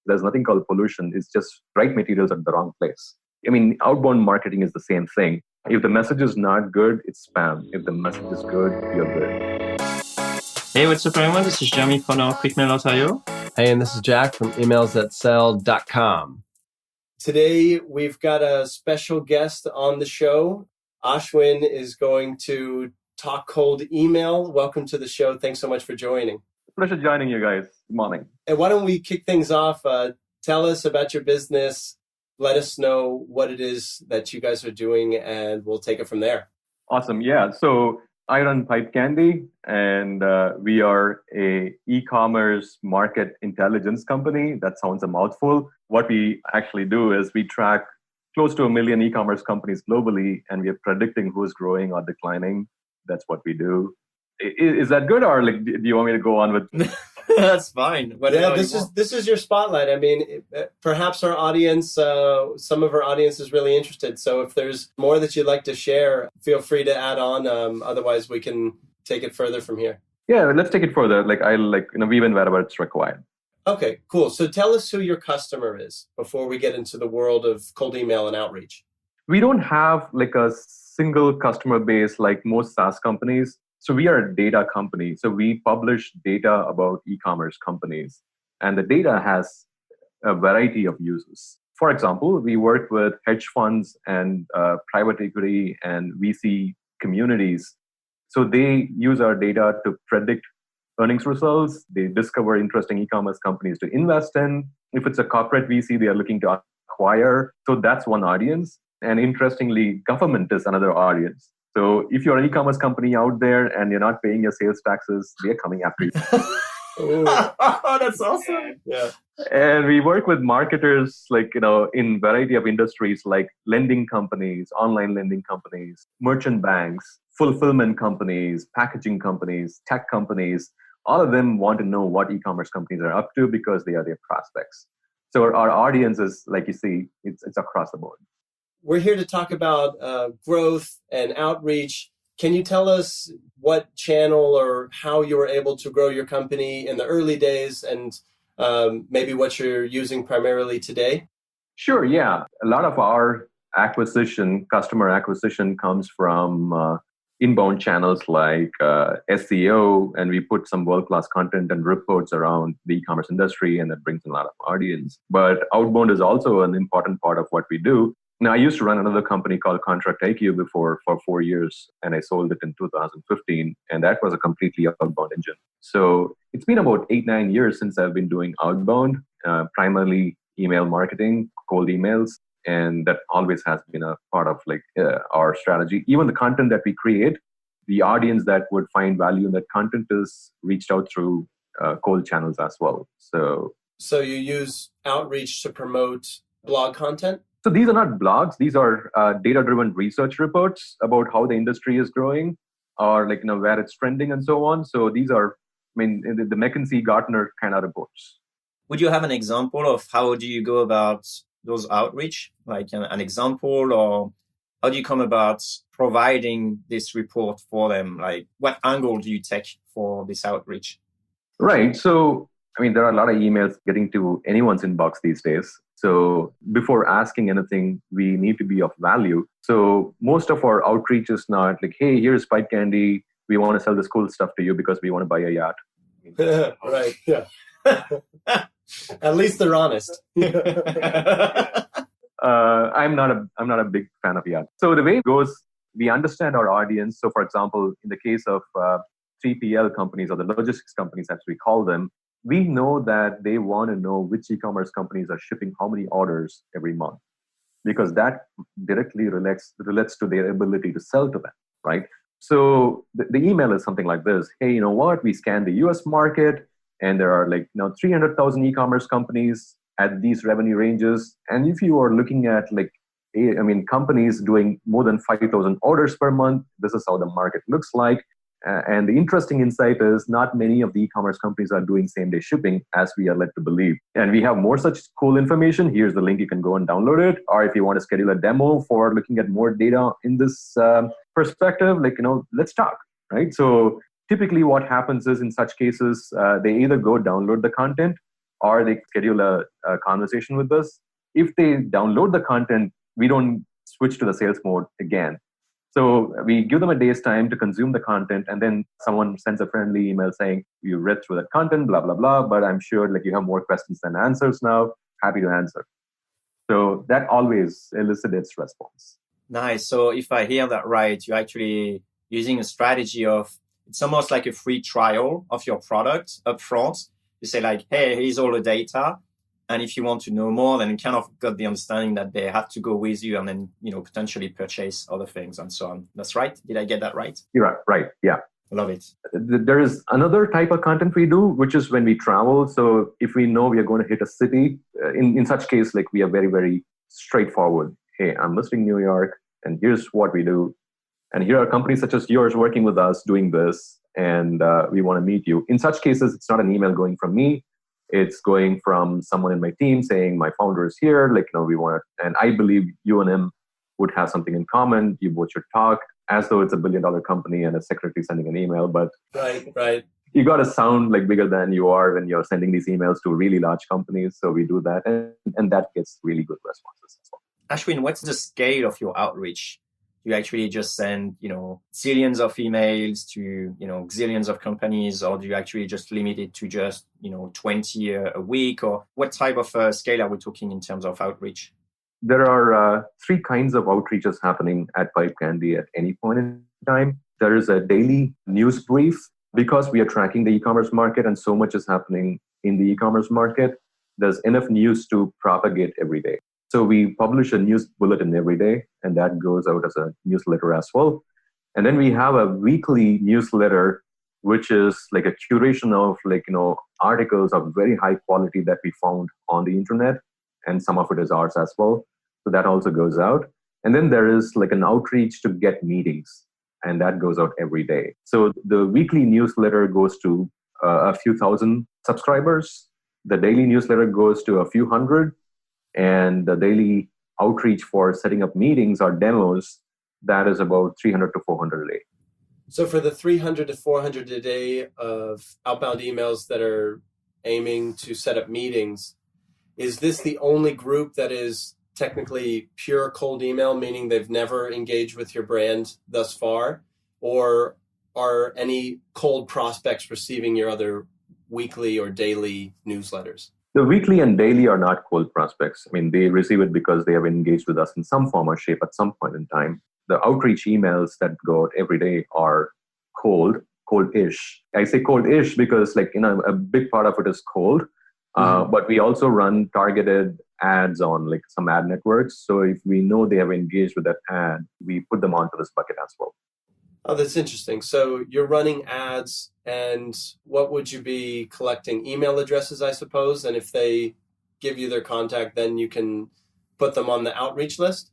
There's nothing called pollution. It's just right materials at the wrong place. I mean, outbound marketing is the same thing. If the message is not good, it's spam. If the message is good, you're good. Hey, what's up, everyone? This is Jeremy from QuickMail Ontario. Hey, and this is Jack from emailsthatsell.com. Today, we've got a special guest on the show. Ashwin is going to talk cold email. Welcome to the show. Thanks so much for joining. Pleasure joining you guys. Good morning. And why don't we kick things off? Tell us about your business. Let us know what it is that you guys are doing, and we'll take it from there. Awesome. Yeah. So I run PipeCandy, and we are a e-commerce market intelligence company. That sounds a mouthful. What we actually do is we track close to 1 million e-commerce companies globally, and we are predicting who's growing or declining. That's what we do. Is that good, or like, do you want me to go on with? That's fine. Yeah, this is your spotlight. I mean, perhaps our audience, some of our audience is really interested. So if there's more that you'd like to share, feel free to add on. Otherwise, we can take it further from here. Yeah, let's take it further. Weave in wherever it's required. Okay, cool. So tell us who your customer is before we get into the world of cold email and outreach. We don't have like a single customer base like most SaaS companies. So we are a data company. So we publish data about e-commerce companies. And the data has a variety of uses. For example, we work with hedge funds and private equity and VC communities. So they use our data to predict earnings results. They discover interesting e-commerce companies to invest in. If it's a corporate VC, they are looking to acquire. So that's one audience. And interestingly, government is another audience. So if you're an e-commerce company out there and you're not paying your sales taxes, they're coming after you. Oh, that's awesome. Yeah. And we work with marketers in variety of industries like lending companies, online lending companies, merchant banks, fulfillment companies, packaging companies, tech companies. All of them want to know what e-commerce companies are up to because they are their prospects. So our audience is, like you see, it's across the board. We're here to talk about growth and outreach. Can you tell us what channel or how you were able to grow your company in the early days and maybe what you're using primarily today? Sure, yeah. A lot of our customer acquisition comes from inbound channels like SEO, and we put some world-class content and reports around the e-commerce industry, and that brings in a lot of audience. But outbound is also an important part of what we do. Now, I used to run another company called Contract IQ before for 4 years, and I sold it in 2015, and that was a completely outbound engine. So it's been about 8-9 years since I've been doing outbound, primarily email marketing, cold emails, and that always has been a part of our strategy. Even the content that we create, the audience that would find value in that content is reached out through cold channels as well. So you use outreach to promote blog content? So these are not blogs. These are data-driven research reports about how the industry is growing or where it's trending and so on. So these are, the McKinsey Gartner kind of reports. Would you have an example of how do you go about those outreach? Like an example, or how do you come about providing this report for them? Like what angle do you take for this outreach? Right. So, there are a lot of emails getting to anyone's inbox these days. So before asking anything, we need to be of value. So most of our outreach is not like, hey, here's PipeCandy. We want to sell this cool stuff to you because we want to buy a yacht. Right. Yeah. At least they're honest. I'm not a big fan of yachts. So the way it goes, we understand our audience. So for example, in the case of 3PL companies or the logistics companies, as we call them, we know that they want to know which e-commerce companies are shipping how many orders every month, because that directly relates to their ability to sell to them, right? So the email is something like this. Hey, you know what? We scanned the US market, and there are 300,000 e-commerce companies at these revenue ranges. And if you are looking at companies doing more than 5,000 orders per month, this is how the market looks like. And the interesting insight is not many of the e-commerce companies are doing same-day shipping as we are led to believe. And we have more such cool information. Here's the link. You can go and download it. Or if you want to schedule a demo for looking at more data in this perspective, let's talk, right? So typically what happens is in such cases, they either go download the content or they schedule a conversation with us. If they download the content, we don't switch to the sales mode again. So we give them a day's time to consume the content, and then someone sends a friendly email saying, you read through that content, blah, blah, blah, but I'm sure like you have more questions than answers now. Happy to answer. So that always elicits response. Nice. So if I hear that right, you're actually using a strategy of, it's almost like a free trial of your product up front. You say like, hey, here's all the data. And if you want to know more, then you kind of got the understanding that they have to go with you and then, potentially purchase other things and so on. That's right. Did I get that right? You're right. Yeah. Love it. There is another type of content we do, which is when we travel. So if we know we are going to hit a city, in such case, like we are very, very straightforward. Hey, I'm listing New York and here's what we do. And here are companies such as yours working with us doing this. And we want to meet you. In such cases, it's not an email going from me. It's going from someone in my team saying, my founder is here. We want to, and I believe you and him would have something in common. You both should talk, as though it's $1 billion company and a secretary sending an email. But right. You got to sound like bigger than you are when you're sending these emails to really large companies. So we do that. And that gets really good responses as well. Ashwin, what's the scale of your outreach? You actually just send, zillions of emails to, zillions of companies, or do you actually just limit it to just, 20 a week? Or what type of scale are we talking in terms of outreach? There are 3 kinds of outreaches happening at PipeCandy at any point in time. There is a daily news brief because we are tracking the e-commerce market and so much is happening in the e-commerce market. There's enough news to propagate every day. So we publish a news bulletin every day, and that goes out as a newsletter as well. And then we have a weekly newsletter, which is like a curation of articles of very high quality that we found on the internet. And some of it is ours as well. So that also goes out. And then there is like an outreach to get meetings, and that goes out every day. So the weekly newsletter goes to a few thousand subscribers. The daily newsletter goes to a few hundred. And the daily outreach for setting up meetings or demos, that is about 300 to 400 a day. So for the 300 to 400 a day of outbound emails that are aiming to set up meetings, is this the only group that is technically pure cold email, meaning they've never engaged with your brand thus far? Or are any cold prospects receiving your other weekly or daily newsletters? The weekly and daily are not cold prospects. I mean, they receive it because they have engaged with us in some form or shape at some point in time. The outreach emails that go out every day are cold-ish. I say cold-ish because a big part of it is cold. But we also run targeted ads on some ad networks. So if we know they have engaged with that ad, we put them onto this bucket as well. Oh, that's interesting. So you're running ads, and what would you be collecting? Email addresses, I suppose. And if they give you their contact, then you can put them on the outreach list?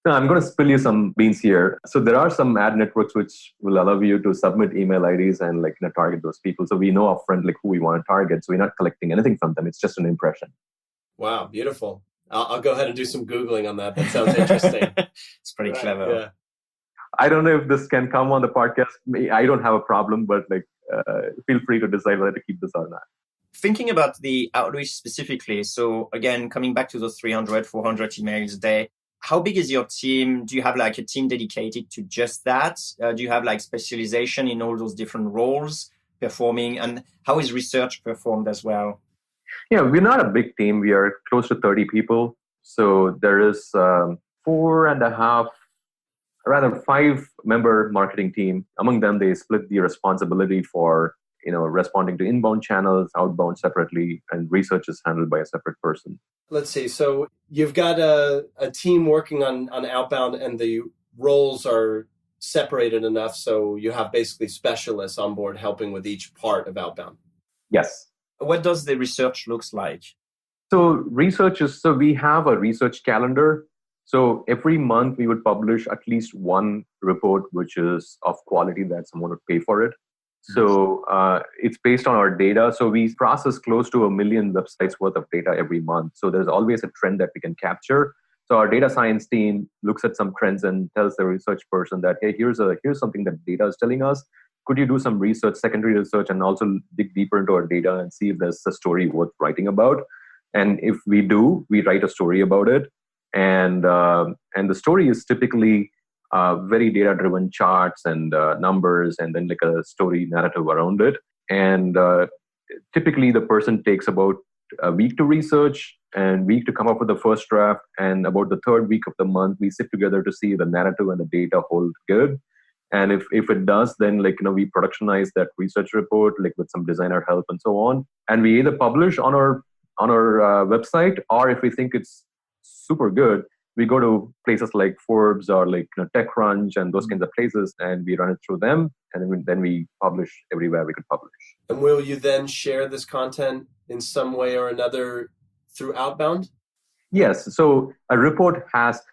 No, I'm going to spill you some beans here. So there are some ad networks which will allow you to submit email IDs and target those people. So we know upfront who we want to target. So we're not collecting anything from them. It's just an impression. Wow, beautiful. I'll go ahead and do some Googling on that. That sounds interesting. It's pretty clever. Yeah. I don't know if this can come on the podcast. I don't have a problem, but feel free to decide whether to keep this or not. Thinking about the outreach specifically, so again, coming back to those 300, 400 emails a day, how big is your team? Do you have a team dedicated to just that? Do you have specialization in all those different roles performing? And how is research performed as well? Yeah, we're not a big team. We are close to 30 people. So there is 5-member marketing team. Among them, they split the responsibility for responding to inbound channels, outbound separately, and research is handled by a separate person. Let's see. So you've got a team working on outbound, and the roles are separated enough so you have basically specialists on board helping with each part of outbound. Yes. What does the research looks like? So we have a research calendar. So every month we would publish at least one report which is of quality that someone would pay for it. So it's based on our data. So we process close to 1 million websites worth of data every month. So there's always a trend that we can capture. So our data science team looks at some trends and tells the research person that, hey, here's something that data is telling us. could you do some research, secondary research, and also dig deeper into our data and see if there's a story worth writing about? And if we do, we write a story about it. And the story is typically very data-driven charts and numbers, and then like a story narrative around it. And typically, the person takes about a week to research and week to come up with the first draft. And about the third week of the month, we sit together to see the narrative and the data hold good. And if it does, then we productionize that research report like with some designer help and so on. And we either publish on our website, or if we think it's super good, we go to places like Forbes or like TechCrunch and those kinds of places, and we run it through them, and then we publish everywhere we could publish. And will you then share this content in some way or another through outbound? Yes. So a report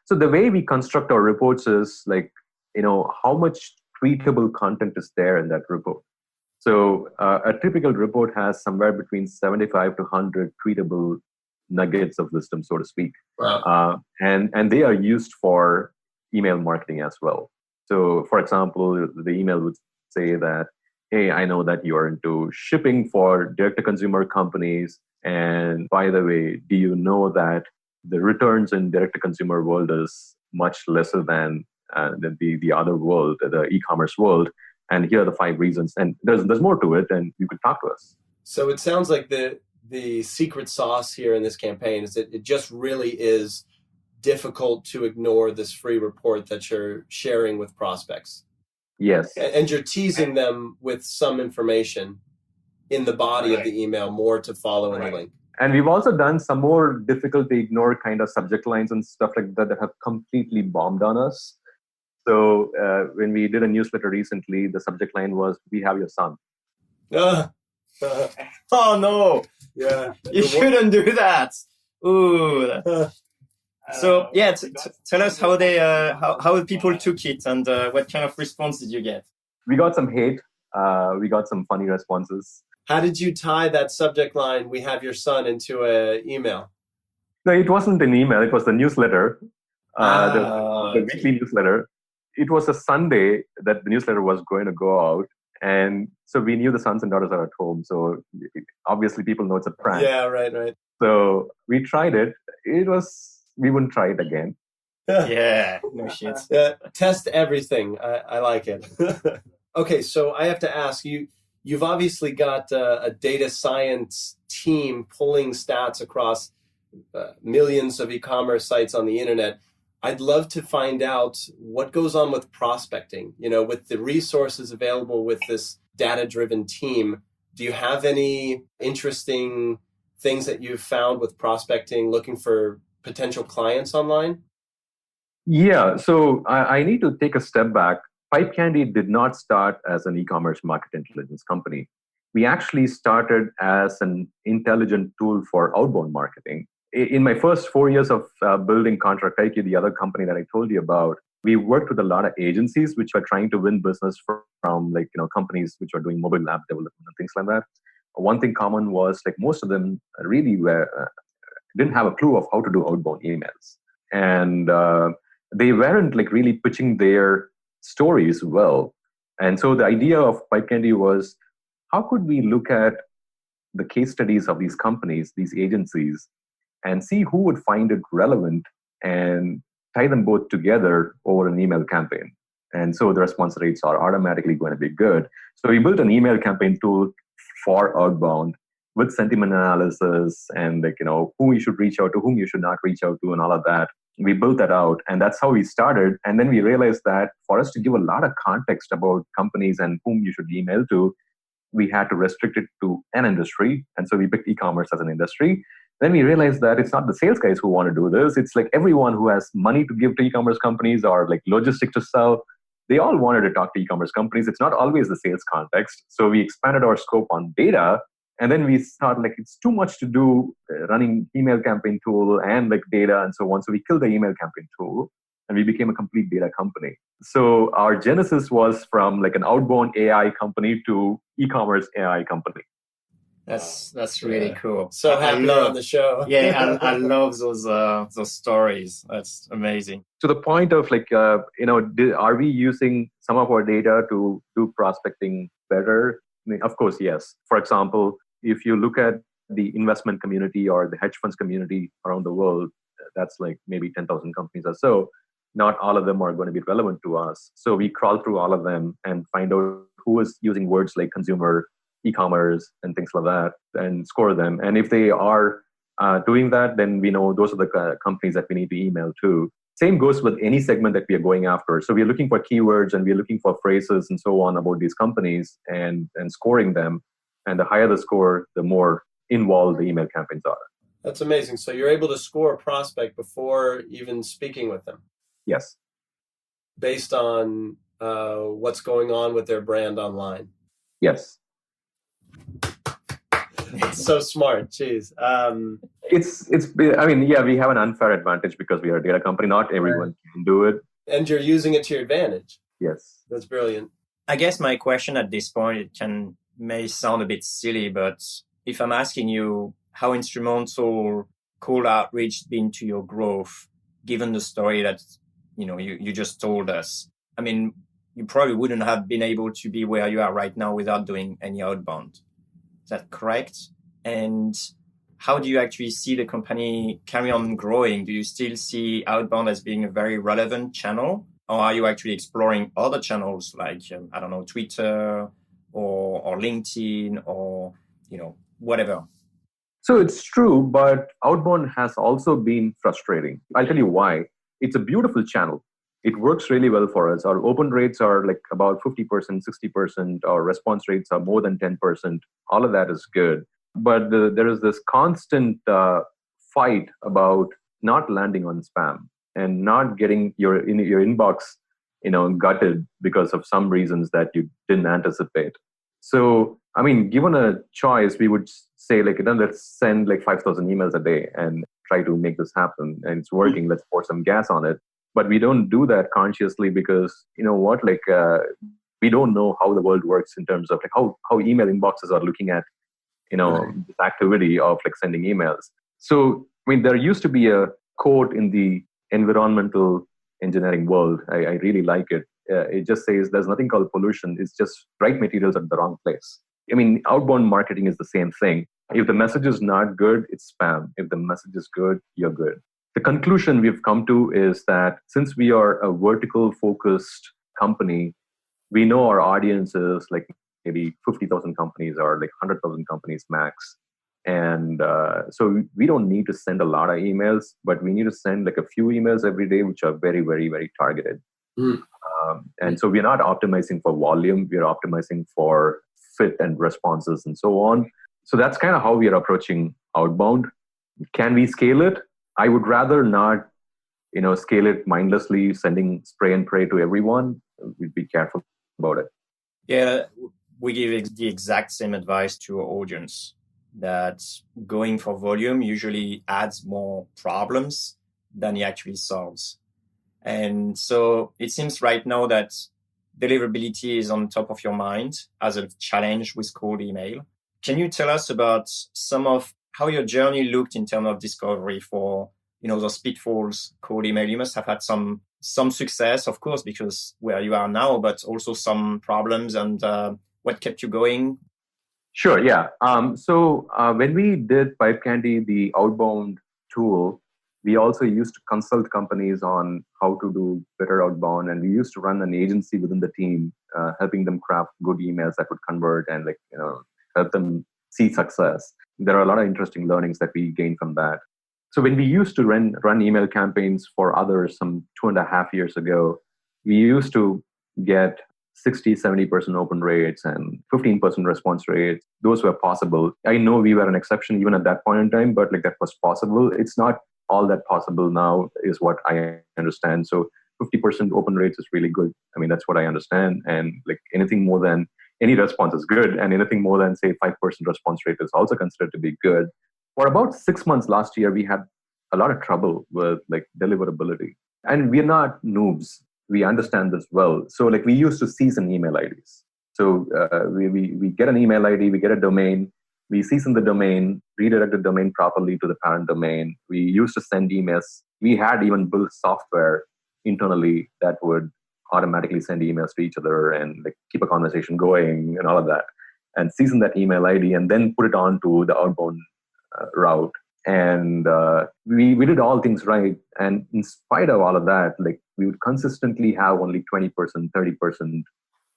so the way we construct our reports is how much tweetable content is there in that report. So a typical report has somewhere between 75 to 100 tweetable nuggets of wisdom, so to speak. Wow. And they are used for email marketing as well. So, for example, the email would say that, hey, I know that you're into shipping for direct-to-consumer companies. And by the way, do you know that the returns in direct-to-consumer world is much lesser than the other world, the e-commerce world? And here are the 5 reasons. And there's more to it, and you could talk to us. So it sounds like the secret sauce here in this campaign is that it just really is difficult to ignore this free report that you're sharing with prospects. Yes. And you're teasing them with some information in the body of the email, more to follow in the link. And we've also done some more difficult to ignore kind of subject lines and stuff like that have completely bombed on us. So when we did a newsletter recently, the subject line was, "We have your son." Oh no! Yeah, you shouldn't do that. Ooh. So yeah, tell us how they how people took it, and what kind of response did you get? We got some hate. We got some funny responses. How did you tie that subject line, "We have your son," into an email? No, it wasn't an email. It was the newsletter, the weekly newsletter. It was a Sunday that the newsletter was going to go out. And so we knew the sons and daughters are at home. So obviously people know it's a prank. Yeah, right. So we tried it. We wouldn't try it again. Yeah, no shit. Test everything. I like it. Okay, so I have to ask you, you've obviously got a data science team pulling stats across millions of e-commerce sites on the internet. I'd love to find out what goes on with prospecting, with the resources available with this data-driven team. Do you have any interesting things that you've found with prospecting, looking for potential clients online? Yeah, so I need to take a step back. PipeCandy did not start as an e-commerce market intelligence company. We actually started as an intelligent tool for outbound marketing. In my first 4 years of building Contract IQ, the other company that I told you about, we worked with a lot of agencies which were trying to win business from companies which are doing mobile app development and things like that. One thing common was most of them really didn't have a clue of how to do outbound emails, and they weren't really pitching their stories well. And so the idea of PipeCandy was, how could we look at the case studies of these companies, these agencies, and see who would find it relevant and tie them both together over an email campaign. And so the response rates are automatically going to be good. So we built an email campaign tool for outbound with sentiment analysis and who you should reach out to, whom you should not reach out to, and all of that. We built that out, and that's how we started. And then we realized that for us to give a lot of context about companies and whom you should email to, we had to restrict it to an industry. And so we picked e-commerce as an industry. Then we realized that it's not the sales guys who want to do this. It's everyone who has money to give to e-commerce companies or logistics to sell. They all wanted to talk to e-commerce companies. It's not always the sales context. So we expanded our scope on data. And then we thought it's too much to do running email campaign tool and data and so on. So we killed the email campaign tool and we became a complete data company. So our genesis was from an outbound AI company to e-commerce AI company. That's really cool. So happy you're on the show. Yeah, I love those stories. That's amazing. To the point of are we using some of our data to do prospecting better? I mean, of course, yes. For example, if you look at the investment community or the hedge funds community around the world, that's like maybe 10,000 companies or so. Not all of them are going to be relevant to us. So we crawl through all of them and find out who is using words like consumer, e-commerce, and things like that, and score them. And if they are doing that, then we know those are the companies that we need to email to. Same goes with any segment that we are going after. So we are looking for keywords and we are looking for phrases and so on about these companies and scoring them. And the higher the score, the more involved the email campaigns are. That's amazing. So you're able to score a prospect before even speaking with them? Yes. Based on what's going on with their brand online? Yes. It's so smart. Jeez. I mean, yeah, we have an unfair advantage because we are a data company. Not everyone can do it. And you're using it to your advantage. Yes. That's brilliant. I guess my question at this point, may sound a bit silly, but if I'm asking you how instrumental cold outreach been to your growth, given the story that you just told us, I mean, you probably wouldn't have been able to be where you are right now without doing any outbound. Is that correct? And how do you actually see the company carry on growing? Do you still see outbound as being a very relevant channel? Or are you actually exploring other channels like, Twitter or LinkedIn or, whatever? So it's true, but outbound has also been frustrating. I'll tell you why. It's a beautiful channel. It works really well for us. Our open rates are like about 50%, 60%. Our response rates are more than 10%. All of that is good. But there is this constant fight about not landing on spam and not getting your inbox, gutted because of some reasons that you didn't anticipate. So, I mean, given a choice, we would say let's send 5,000 emails a day and try to make this happen. And it's working. Let's pour some gas on it. But we don't do that consciously because, we don't know how the world works in terms of how email inboxes are looking at, this activity of sending emails. So, I mean, there used to be a quote in the environmental engineering world. I really like it. It just says there's nothing called pollution. It's just right materials at the wrong place. I mean, outbound marketing is the same thing. If the message is not good, it's spam. If the message is good, you're good. The conclusion we've come to is that since we are a vertical focused company, we know our audience is maybe 50,000 companies or 100,000 companies max. And so we don't need to send a lot of emails, but we need to send a few emails every day, which are very, very, very targeted. And so we're not optimizing for volume. We're optimizing for fit and responses and so on. So that's kind of how we are approaching outbound. Can we scale it? I would rather not, scale it mindlessly, sending spray and pray to everyone. We'd be careful about it. Yeah, we give the exact same advice to our audience that going for volume usually adds more problems than it actually solves. And so it seems right now that deliverability is on top of your mind as a challenge with cold email. Can you tell us about some of how your journey looked in terms of discovery for, those pitfalls, cold email? You must have had some success, of course, because where you are now, but also some problems and what kept you going? Sure, yeah. So when we did PipeCandy, the outbound tool, we also used to consult companies on how to do better outbound. And we used to run an agency within the team, helping them craft good emails that would convert and help them see success. There are a lot of interesting learnings that we gained from that. So when we used to run email campaigns for others some 2.5 years ago, we used to get 60, 70% open rates and 15% response rates. Those were possible. I know we were an exception even at that point in time, but that was possible. It's not all that possible now is what I understand. So 50% open rates is really good. I mean, that's what I understand. And anything more than any response is good. And anything more than say 5% response rate is also considered to be good. For about 6 months last year, we had a lot of trouble with deliverability. And we're not noobs. We understand this well. So we used to season email IDs. So we get an email ID, we get a domain, We season the domain, redirect the domain properly to the parent domain. We used to send emails. We had even built software internally that would automatically send emails to each other and like keep a conversation going and all of that, and season that email ID and then put it on to the outbound route. And we did all things right. And in spite of all of that, like we would consistently have only 20%, 30%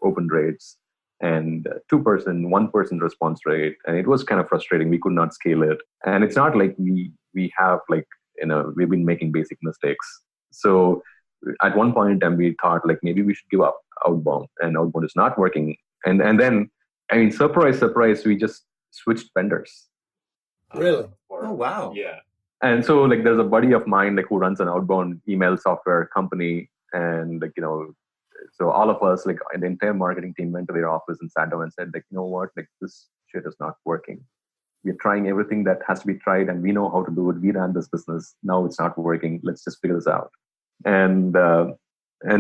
open rates and 2%, 1% response rate. And it was kind of frustrating. We could not scale it. And it's not like we have like, we've been making basic mistakes. So at one point in time, we thought like maybe we should give up outbound, and outbound is not working. And then, I mean, surprise, we just switched vendors. Really? Oh, wow. Yeah. And so like there's a buddy of mine like who runs an outbound email software company, and like, so all of us, like the entire marketing team, went to their office and sat down and said, like, you know what, like this shit is not working. We're trying everything that has to be tried, and we know how to do it. We ran this business. Now it's not working. Let's just figure this out. And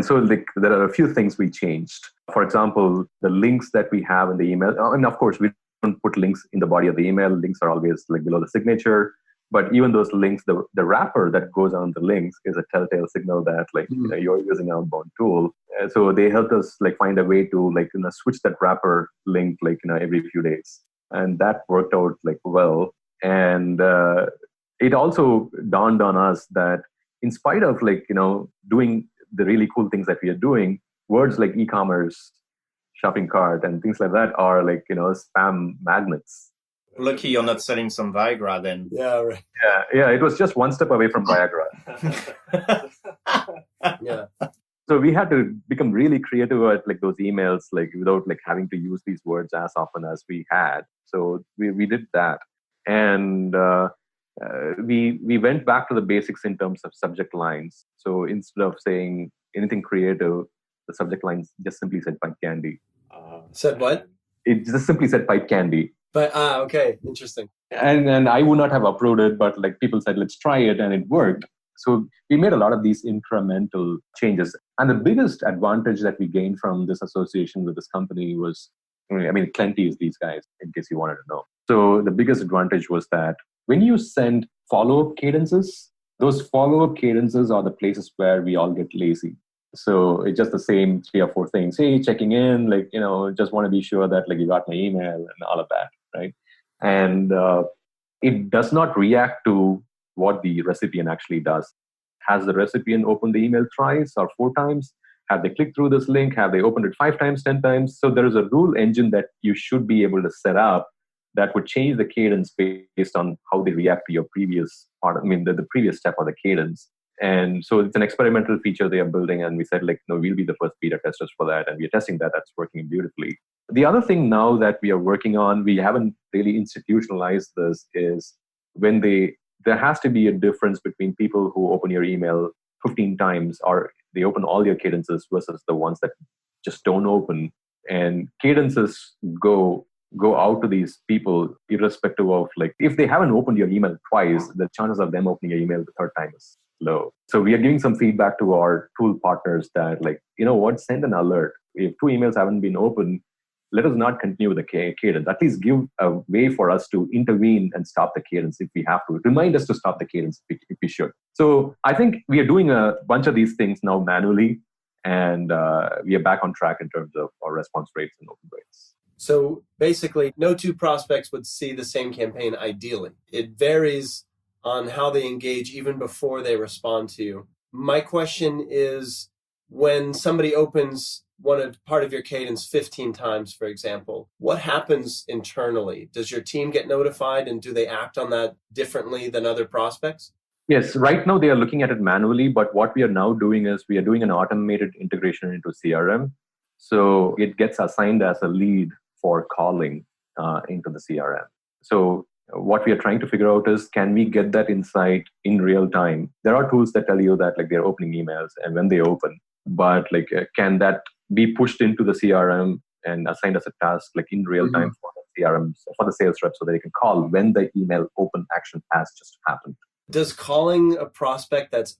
so like there are a few things we changed. For example, the links that we have in the email, and of course we don't put links in the body of the email. Links are always like below the signature. But even those links, the wrapper that goes on the links is a telltale signal that like you're using an outbound tool. So they helped us like find a way to like switch that wrapper link like every few days, and that worked out like well. And it also dawned on us that in spite of like doing the really cool things that we are doing, words like e-commerce, shopping cart, and things like that are like spam magnets. Lucky you're not selling some Viagra then. Yeah, right. Yeah. It was just one step away from Viagra. Yeah. So we had to become really creative at like those emails, like without like having to use these words as often as we had. So we did that, and we went back to the basics in terms of subject lines. So instead of saying anything creative, the subject lines just simply said PipeCandy. Said what? It just simply said PipeCandy. But okay, interesting. And I would not have approved it, but like people said, let's try it, and it worked. So we made a lot of these incremental changes. And the biggest advantage that we gained from this association with this company was, Plenty is these guys, in case you wanted to know. So the biggest advantage was that when you send follow-up cadences, those follow-up cadences are the places where we all get lazy. So it's just the same 3 or 4 things. Hey, checking in, like, just want to be sure that like you got my email and all of that, right? And it does not react to what the recipient actually does. Has the recipient opened the email thrice or 4 times? Have they clicked through this link? Have they opened it 5 times, 10 times? So there is a rule engine that you should be able to set up that would change the cadence based on how they react to your previous part. The previous step of the cadence. And so it's an experimental feature they are building. And we said, like, no, we'll be the first beta testers for that. And we're testing that. That's working beautifully. The other thing now that we are working on, we haven't really institutionalized this, is when there has to be a difference between people who open your email 15 times or they open all your cadences versus the ones that just don't open. And cadences go out to these people irrespective of, like, if they haven't opened your email twice, the chances of them opening your email the third time is low. So we are giving some feedback to our tool partners that, like, send an alert. If 2 emails haven't been opened, let us not continue the cadence. At least give a way for us to intervene and stop the cadence if we have to. Remind us to stop the cadence if we should. So I think we are doing a bunch of these things now manually, and we are back on track in terms of our response rates and open rates. So basically, no 2 prospects would see the same campaign ideally. It varies on how they engage even before they respond to you. My question is, when somebody opens part of your cadence 15 times, for example, what happens internally? Does your team get notified, and do they act on that differently than other prospects? Yes, right now they are looking at it manually, but what we are now doing is we are doing an automated integration into CRM. So it gets assigned as a lead for calling into the CRM. So what we are trying to figure out is, can we get that insight in real time? There are tools that tell you that, like, they're opening emails and when they open, but like, can that be pushed into the CRM and assigned as a task, like in real time for the CRM, for the sales rep, so that they can call when the email open action has just happened? Does calling a prospect that's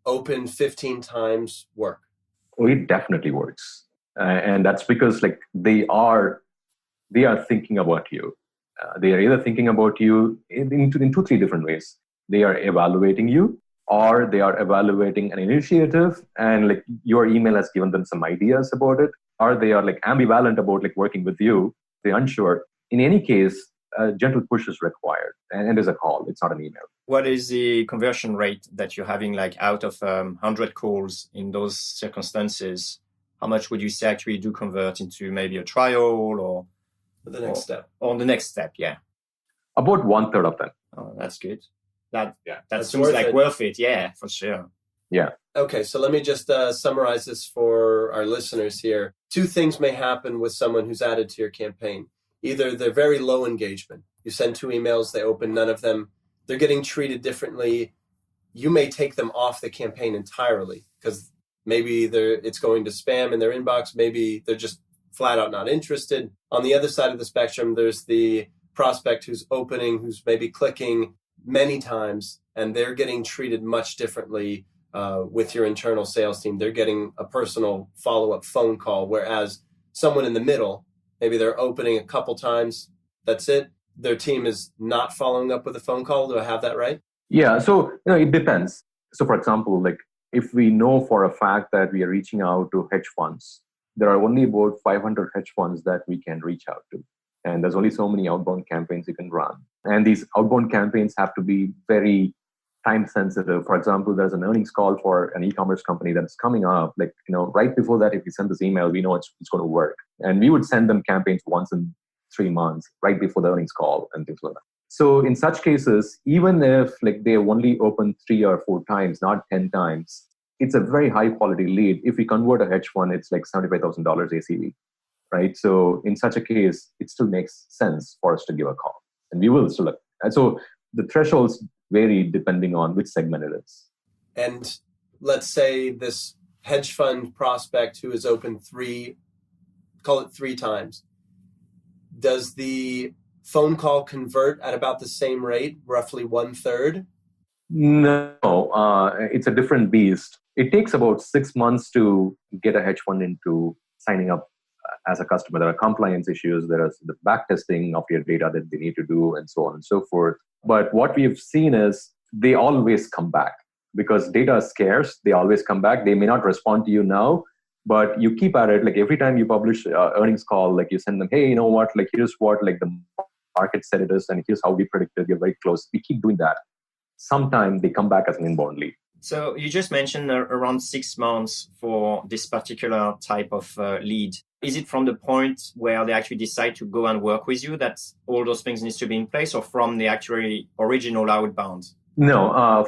open 15 times work? Oh, it definitely works. And that's because, like, they are thinking about you. They are either thinking about you in 2, 3 different ways. They are evaluating you, or they are evaluating an initiative, and like your email has given them some ideas about it, or they are like ambivalent about like working with you. They're unsure. In any case, a gentle push is required, and it is a call. It's not an email. What is the conversion rate that you're having, like out of 100 calls in those circumstances? How much would you say actually do convert into maybe a trial or The next step. Or the next step? Yeah. About 1/3 of them. Oh, that's good. That That's seems worth like it. worth it. Yeah, for sure. Yeah. Okay, so let me just summarize this for our listeners here. 2 things may happen with someone who's added to your campaign. Either they're very low engagement. You send 2 emails, they open none of them. They're getting treated differently. You may take them off the campaign entirely because maybe it's going to spam in their inbox. Maybe they're just flat out not interested. On the other side of the spectrum, there's the prospect who's opening, who's maybe clicking many times, and they're getting treated much differently with your internal sales team. They're getting a personal follow-up phone call, whereas someone in the middle, maybe they're opening a couple times, that's it. Their team is not following up with a phone call. Do I have that right? Yeah. So, it depends. So, for example, like if we know for a fact that we are reaching out to hedge funds, there are only about 500 hedge funds that we can reach out to. And there's only so many outbound campaigns you can run. And these outbound campaigns have to be very time sensitive. For example, there's an earnings call for an e-commerce company that's coming up. Like, right before that, if we send this email, we know it's going to work. And we would send them campaigns once in 3 months, right before the earnings call and things like that. So in such cases, even if like they only open 3 or 4 times, not 10 times, it's a very high quality lead. If we convert a hedge fund, it's like $75,000 ACV, right? So in such a case, it still makes sense for us to give a call, and we will still look. And so the thresholds vary depending on which segment it is. And let's say this hedge fund prospect who has opened 3 times. Does the phone call convert at about the same rate, roughly 1/3? No, it's a different beast. It takes about 6 months to get a hedge fund into signing up as a customer. There are compliance issues. There is the back testing of your data that they need to do, and so on and so forth. But what we've seen is they always come back because data is scarce. They always come back. They may not respond to you now, but you keep at it. Like every time you publish earnings call, like you send them, hey, you know what? Like here's what like the market said it is, and here's how we predicted. You're very close. We keep doing that. Sometime they come back as an inbound lead. So you just mentioned around 6 months for this particular type of lead. Is it from the point where they actually decide to go and work with you that all those things need to be in place, or from the actually original outbound? No,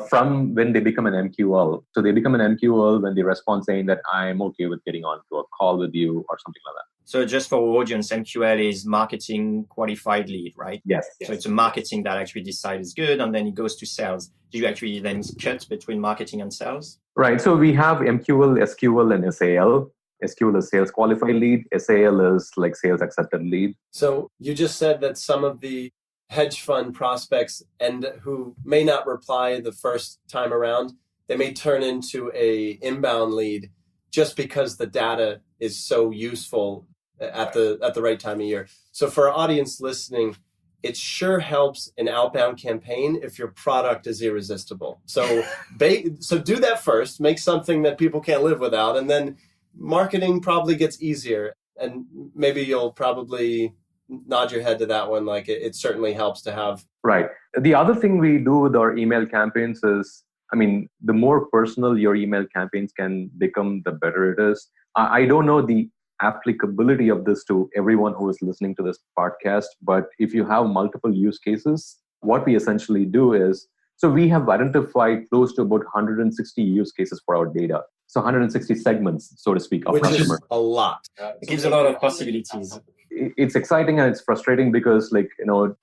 from when they become an MQL. So they become an MQL when they respond saying that I'm okay with getting on to a call with you or something like that. So just for our audience, MQL is marketing qualified lead, right? Yes. So it's a marketing that actually decides good, and then it goes to sales. Do you actually then cut between marketing and sales? Right. So we have MQL, SQL, and SAL. SQL is sales qualified lead. SAL is like sales accepted lead. So you just said that some of the hedge fund prospects and who may not reply the first time around, they may turn into a inbound lead just because the data is so useful at the right time of year. So for our audience listening, it sure helps an outbound campaign if your product is irresistible. So do that first, make something that people can't live without, and then marketing probably gets easier. And maybe you'll probably nod your head to that one. Like it certainly helps to have. Right. The other thing we do with our email campaigns is, the more personal your email campaigns can become, the better it is. I don't know the applicability of this to everyone who is listening to this podcast, but if you have multiple use cases, what we essentially do is, so we have identified close to about 160 use cases for our data. So 160 segments, so to speak, of Which customer. is a lot. It gives a lot of possibilities. It's exciting and it's frustrating because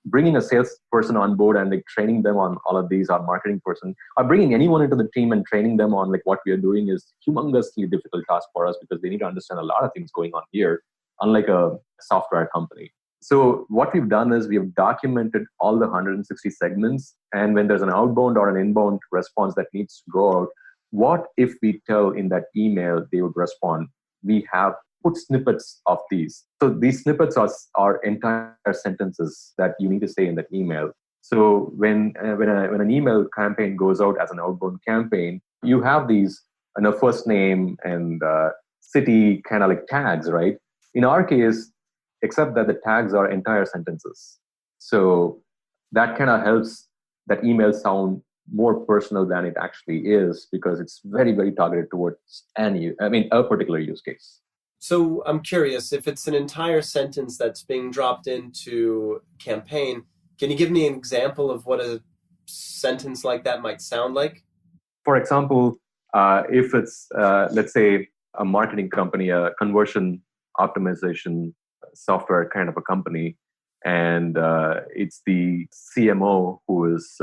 bringing a salesperson on board and training them on all of these, or marketing person, or bringing anyone into the team and training them on what we are doing is humongously difficult task for us because they need to understand a lot of things going on here, unlike a software company. So what we've done is we have documented all the 160 segments, and when there's an outbound or an inbound response that needs to go out, what if we tell in that email they would respond? We have put snippets of these. So these snippets are entire sentences that you need to say in that email. So when an email campaign goes out as an outbound campaign, you have these first name and city kind of like tags, right? In our case, except that the tags are entire sentences. So that kind of helps that email sound more personal than it actually is, because it's very, very targeted towards a particular use case. So I'm curious, if it's an entire sentence that's being dropped into campaign, can you give me an example of what a sentence like that might sound like? For example, if it's, let's say, a marketing company, a conversion optimization software kind of a company, and it's the CMO who is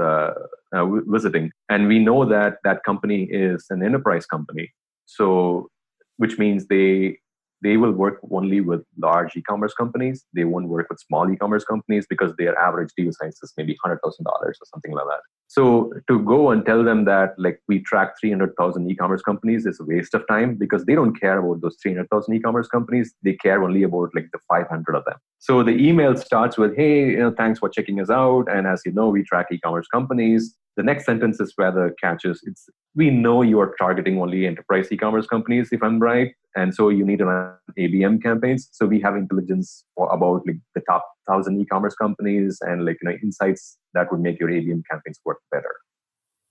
visiting, and we know that that company is an enterprise company, so which means they will work only with large e-commerce companies. They won't work with small e-commerce companies because their average deal size is maybe $100,000 or something like that. So to go and tell them that like we track 300,000 e-commerce companies is a waste of time, because they don't care about those 300,000 e-commerce companies. They care only about like the 500 of them. So the email starts with, hey, thanks for checking us out. And as you know, we track e-commerce companies. The next sentence is where the catch is. We know you are targeting only enterprise e-commerce companies, if I'm right. And so you need to run ABM campaigns. So we have intelligence about like the top 1,000 e-commerce companies and insights that would make your ABM campaigns work better.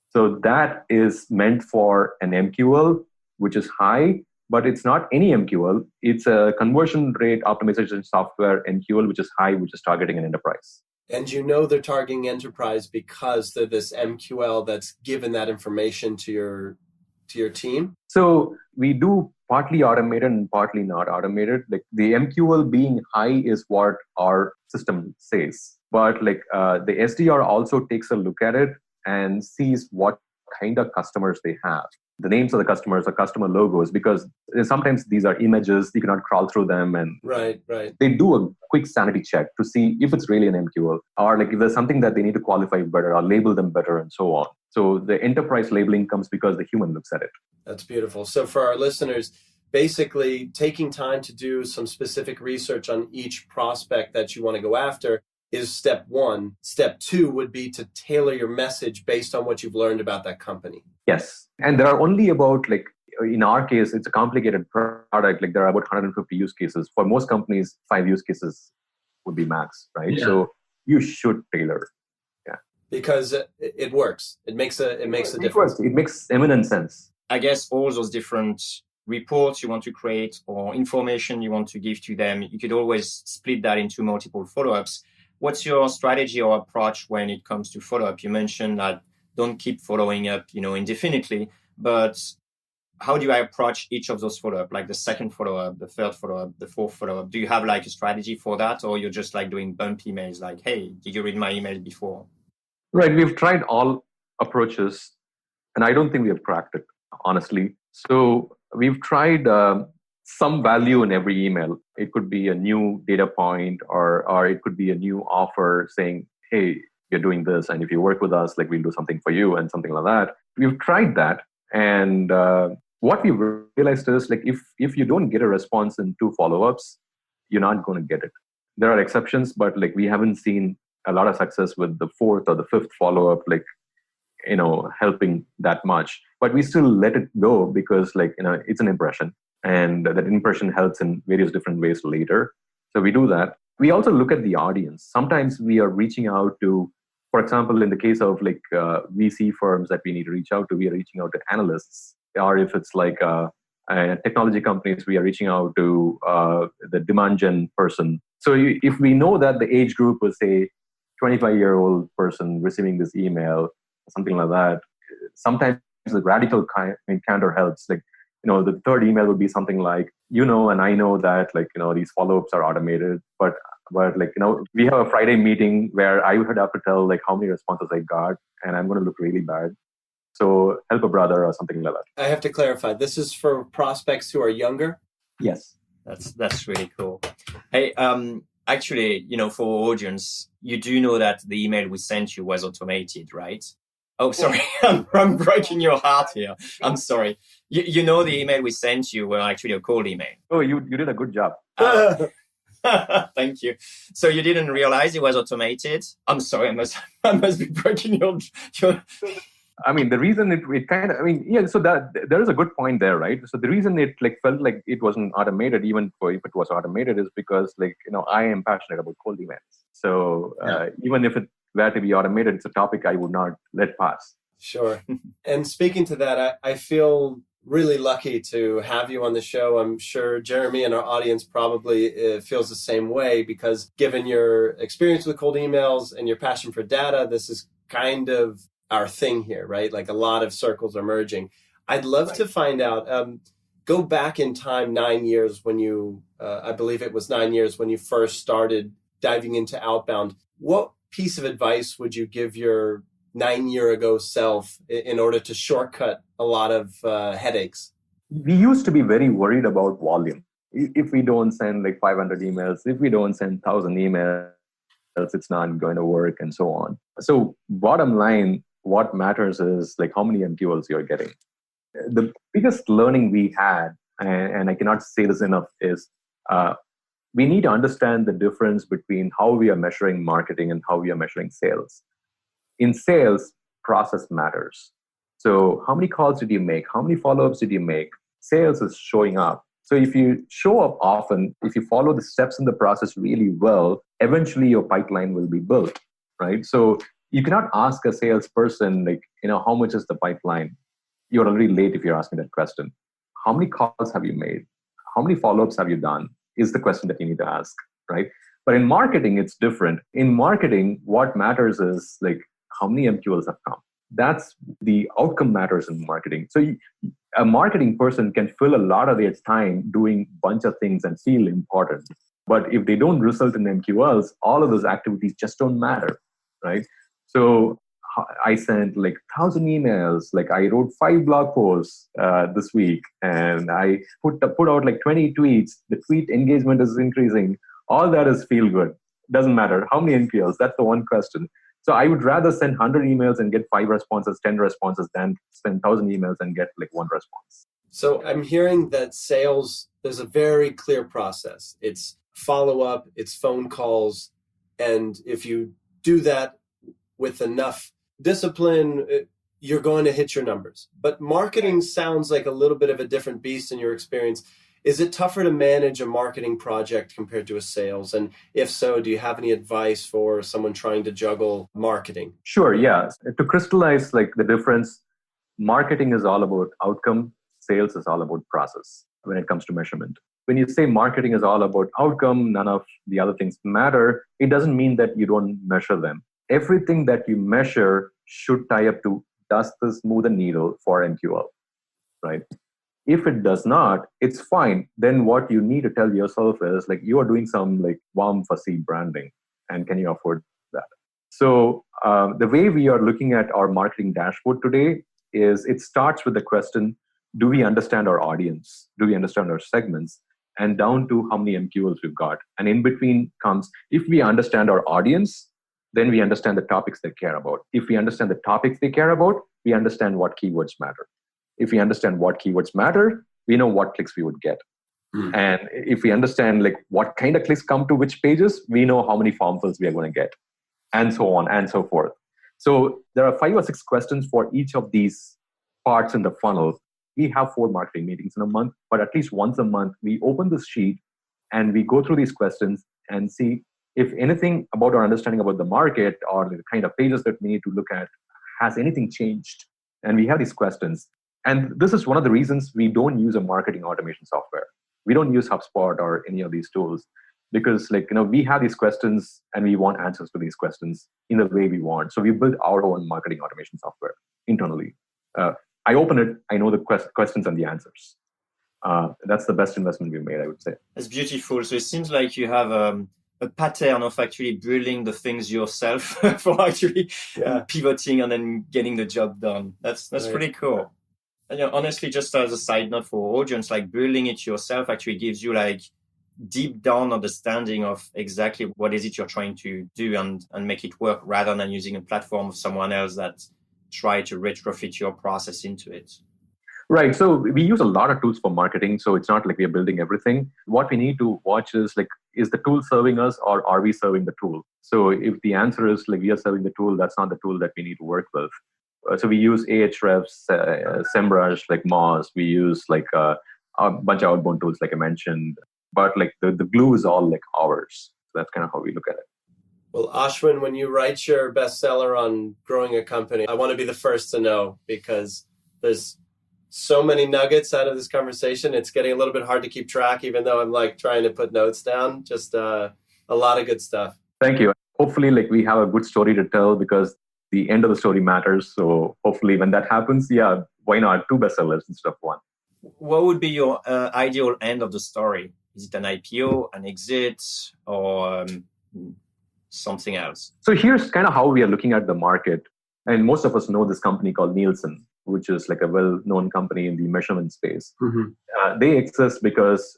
So that is meant for an MQL, which is high, but it's not any MQL. It's a conversion rate optimization software MQL, which is high, which is targeting an enterprise. And they're targeting enterprise because they're this MQL that's given that information to your team? So we do partly automated and partly not automated. Like the MQL being high is what our system says. But the SDR also takes a look at it and sees what kind of customers they have. The names of the customers are customer logos, because sometimes these are images, you cannot crawl through them. And right. They do a quick sanity check to see if it's really an MQL, or if there's something that they need to qualify better or label them better and so on. So the enterprise labeling comes because the human looks at it. That's beautiful. So for our listeners, basically taking time to do some specific research on each prospect that you want to go after is step one. Step two would be to tailor your message based on what you've learned about that company. Yes. And there are only about, in our case, it's a complicated product. There are about 150 use cases. For most companies, 5 use cases would be max, right? Yeah. So you should tailor. Yeah. Because it works. It makes a difference. Works. It makes eminent sense. I guess all those different reports you want to create or information you want to give to them, you could always split that into multiple follow-ups. What's your strategy or approach when it comes to follow-up? You mentioned that don't keep following up, indefinitely, but how do I approach each of those follow-up, like the second follow-up, the third follow-up, the fourth follow-up? Do you have a strategy for that, or you're just doing bump emails like, hey, did you read my email before? Right. We've tried all approaches, and I don't think we have cracked it, honestly. So we've tried some value in every email. It could be a new data point, or it could be a new offer saying, hey, you're doing this, and if you work with us, we'll do something for you and something like that. We've tried that. And what we realized is if you don't get a response in 2 follow-ups, you're not going to get it. There are exceptions, but we haven't seen a lot of success with the 4th or the 5th follow-up, helping that much. But we still let it go because it's an impression, and that impression helps in various different ways later. So we do that. We also look at the audience. Sometimes we are reaching out to, for example, in the case of VC firms that we need to reach out to, we are reaching out to analysts. Or if it's technology companies, we are reaching out to the demand gen person. So if we know that the age group was a 25-year-old person receiving this email, something like that, sometimes the radical candor helps. The third email would be something like, and I know that these follow-ups are automated, but we have a Friday meeting where I would have to tell how many responses I got, and I'm going to look really bad. So help a brother or something like that. I have to clarify. This is for prospects who are younger? Yes. That's really cool. Hey, actually, for our audience, you do know that the email we sent you was automated, right? Oh, sorry. I'm breaking your heart here. I'm sorry. You know the email we sent you were actually a cold email. Oh, you did a good job. Thank you. So you didn't realize it was automated? I'm sorry. I must be breaking your. I mean, the reason it kind of, I mean, yeah, so that there is a good point there, right? So the reason it like felt like it wasn't automated, even if it was automated, is because like, I am passionate about cold emails. So even if it were to be automated, it's a topic I would not let pass. Sure. And speaking to that, I feel really lucky to have you on the show. I'm sure Jeremy and our audience probably feels the same way, because given your experience with cold emails and your passion for data, this is kind of our thing here, right? Like a lot of circles are merging. I'd love to find out, go back in time 9 years when you, I believe it was 9 years when you first started diving into outbound. What piece of advice would you give your 9 year ago self in order to shortcut a lot of headaches? We used to be very worried about volume. If we don't send like 500 emails, if we don't send 1,000 emails, it's not going to work and so on. So bottom line, what matters is like how many MQLs you're getting. The biggest learning we had, and I cannot say this enough, is we need to understand the difference between how we are measuring marketing and how we are measuring sales. In sales, process matters. So how many calls did you make? How many follow-ups did you make? Sales is showing up. So if you show up often, if you follow the steps in the process really well, eventually your pipeline will be built, right? So you cannot ask a salesperson, like, how much is the pipeline? You're already late if you're asking that question. How many calls have you made? How many follow-ups have you done? Is the question that you need to ask, right? But in marketing, it's different. In marketing, what matters is like how many MQLs have come. That's the outcome matters in marketing. So a marketing person can fill a lot of their time doing a bunch of things and feel important. But if they don't result in MQLs, all of those activities just don't matter, right? So I sent like 1,000 emails, like I wrote 5 blog posts this week, and I put out like 20 tweets. The tweet engagement is increasing. All that is feel good. Doesn't matter. How many MQLs? That's the one question. So I would rather send 100 emails and get 5 responses, 10 responses than spend 1,000 emails and get like 1 response. So I'm hearing that sales, there's a very clear process. It's follow-up, it's phone calls. And if you do that with enough discipline, you're going to hit your numbers. But marketing sounds like a little bit of a different beast in your experience. Is it tougher to manage a marketing project compared to a sales? And if so, do you have any advice for someone trying to juggle marketing? Sure, yeah. To crystallize like the difference, marketing is all about outcome, sales is all about process when it comes to measurement. When you say marketing is all about outcome, none of the other things matter, it doesn't mean that you don't measure them. Everything that you measure should tie up to, does this move the needle for MQL, right? If it does not, it's fine. Then what you need to tell yourself is like, you are doing some like warm, fussy branding, and can you afford that? So the way we are looking at our marketing dashboard today is it starts with the question, do we understand our audience? Do we understand our segments? And down to how many MQLs we've got. And in between comes, if we understand our audience, then we understand the topics they care about. If we understand the topics they care about, we understand what keywords matter. If we understand what keywords matter, we know what clicks we would get. And if we understand like what kind of clicks come to which pages, we know how many form fills we are going to get, and so on and so forth. So there are 5 or 6 questions for each of these parts in the funnel. We have 4 marketing meetings in a month, but at least once a month, we open this sheet and we go through these questions and see if anything about our understanding about the market or the kind of pages that we need to look at, has anything changed? And we have these questions. And this is one of the reasons we don't use a marketing automation software. We don't use HubSpot or any of these tools because we have these questions and we want answers to these questions in the way we want. So we build our own marketing automation software internally. I open it, I know the questions and the answers. That's the best investment we've made, I would say. That's beautiful. So it seems like you have a pattern of actually building the things yourself for actually pivoting and then getting the job done. That's right. Pretty cool. And honestly, just as a side note for audience, like building it yourself actually gives you like deep down understanding of exactly what is it you're trying to do and make it work rather than using a platform of someone else that try to retrofit your process into it? Right. So we use a lot of tools for marketing. So it's not like we are building everything. What we need to watch is like, is the tool serving us or are we serving the tool? So if the answer is like we are serving the tool, that's not the tool that we need to work with. So we use Ahrefs, SEMrush, like Moz. We use like a bunch of outbound tools, like I mentioned. But like the glue is all like ours. So that's kind of how we look at it. Well, Ashwin, when you write your bestseller on growing a company, I want to be the first to know because there's so many nuggets out of this conversation. It's getting a little bit hard to keep track, even though I'm like trying to put notes down. Just a lot of good stuff. Thank you. Hopefully, like we have a good story to tell because the end of the story matters. So hopefully when that happens, yeah, why not 2 bestsellers instead of 1? What would be your ideal end of the story? Is it an IPO, an exit, or something else? So here's kind of how we are looking at the market. And most of us know this company called Nielsen, which is like a well-known company in the measurement space. Mm-hmm. They exist because,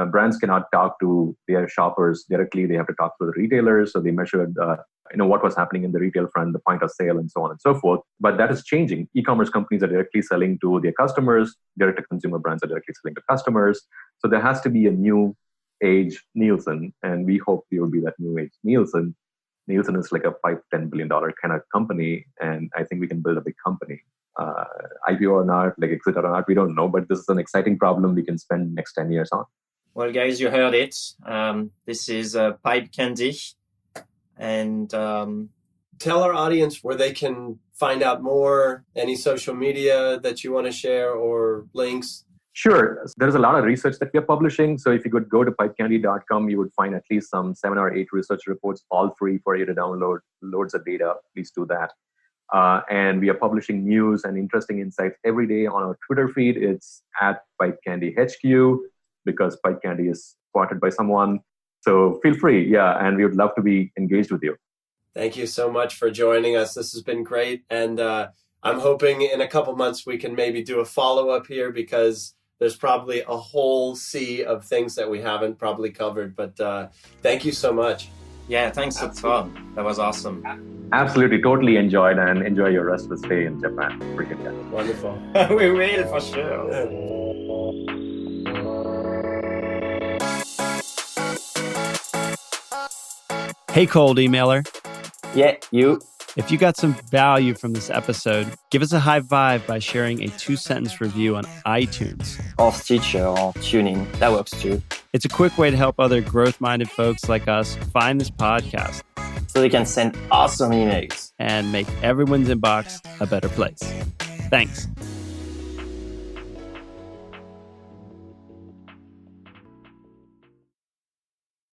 brands cannot talk to their shoppers directly. They have to talk to the retailers. So they measured, what was happening in the retail front, the point of sale, and so on and so forth. But that is changing. E-commerce companies are directly selling to their customers. Direct-to-consumer brands are directly selling to customers. So there has to be a new age Nielsen, and we hope we will be that new age Nielsen. Nielsen is like a $5-10 billion kind of company, and I think we can build a big company. IPO or not, like exit or not, we don't know, but this is an exciting problem we can spend next 10 years on. Well, guys, you heard it. This is PipeCandy. And tell our audience where they can find out more, any social media that you want to share or links. Sure. There's a lot of research that we are publishing. So if you could go to pipecandy.com, you would find at least some 7 or 8 research reports, all free for you to download, loads of data. Please do that. And we are publishing news and interesting insights every day on our Twitter feed. It's at PipeCandyHQ because PipeCandy is spotted by someone. So feel free. Yeah. And we would love to be engaged with you. Thank you so much for joining us. This has been great. And I'm hoping in a couple months we can maybe do a follow-up here because there's probably a whole sea of things that we haven't probably covered. But thank you so much. Yeah, thanks a ton. That was awesome. Absolutely. Totally enjoyed and enjoy your rest of the stay in Japan. Appreciate that. Wonderful. We will, for sure. Hey, cold emailer. Yeah, you. If you got some value from this episode, give us a high vibe by sharing a 2-sentence review on iTunes. Or Stitcher or Tuning. That works too. It's a quick way to help other growth-minded folks like us find this podcast. So they can send awesome emails. And make everyone's inbox a better place. Thanks.